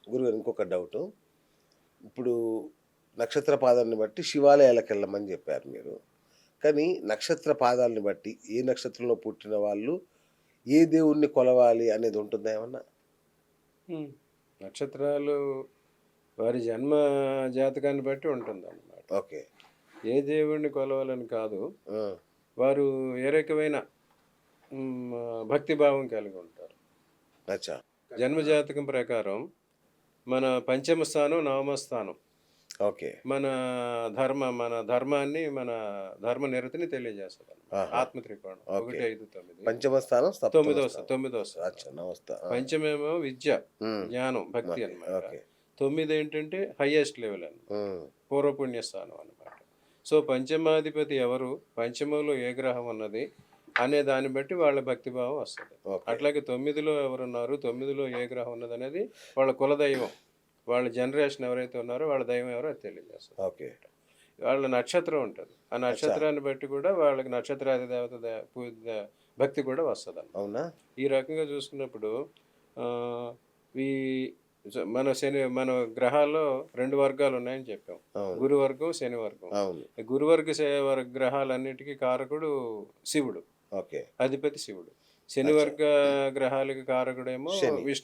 గురుగారు ఇంకొక డౌటు. ఇప్పుడు నక్షత్ర పాదాన్ని బట్టి శివాలయాలకెళ్ళమని జెప్పారు మీరు. కానీ నక్షత్ర పాదాలను బట్టి ఏ నక్షత్రంలో పుట్టిన వాళ్ళు ఏ దేవుడిని కొలవాలి అనేది ఉంటుందా ఏమన్నా? హ్మ్. నక్షత్రాలు వారి జన్మ జాతకాన్ని బట్టి ఉంటుందన్నమాట. ఓకే. ఏ దేవుడిని కొలవాలని కాదు. ఆ! వారు ఏ రకమైన భక్తిభావం కలిగి ఉంటారు. అచ్చా! జన్మ జాతకం ప్రకారం మన పంచమ స్థానం, నవమ స్థానం ఓకే. మన ధర్మాన్ని, మన ధర్మ నిరతిని తెలియజేస్తదన్నమాట. ఆహా! ఆత్మ త్రికోణం. ఓకే. 1, 5, 9. పంచమ స్థానం, సప్తమ తొమ్మిదో స్థానం. తొమ్మిదో స్థానం. అచ్చా! నమస్తే. ఆ! పంచమేమో విద్య, హ్మ్. జ్ఞానం, భక్తి ఓకే. అన్నమాట. ఓకే. 9 ఏంటంటే హైయెస్ట్ లెవెల్ అన్నమాట. హ్మ్. పూర్వపుణ్య స్థానం అన్నమాట. సో, పంచమాధిపతి ఎవరు, పంచమంలో ఏ గ్రహం ఉన్నది అనే దాన్ని బట్టి వాళ్ళ భక్తిభావం వస్తది. ఓకే. అట్లాగే 9లో ఎవరున్నారు, 9లో ఏ గ్రహం ఉన్నదనేది వాళ్ళ కులదైవం, వాళ్ళ జనరేషన్ ఎవరైతే ఉన్నారో వాళ్ళ దైవం ఎవరో అది తెలియజేస్తది. ఓకే. వాళ్ళ నక్షత్రం ఉంటది. ఆ అచ్చా! నక్షత్రాన్ని బట్టి కూడా వాళ్ళకి నక్షత్రాది దేవత భక్తి కూడా వస్తదన్నమాట. అవునా? ఈ రకంగా చూసుకున్నప్పుడు ఆహ్, ఈ మన గ్రహాల్లో 2 వర్గాలు ఉన్నాయని చెప్పాం. అవును. గురువర్గం, శని వర్గం. అవును. గురువర్గ గ్రహాలన్నిటికీ కారకుడు శివుడు. ఓకే. అధిపతి శివుడు. శని అచ్చా! వర్గ గ్రహాలకి కారకుడేమో శని. విష్ణువు.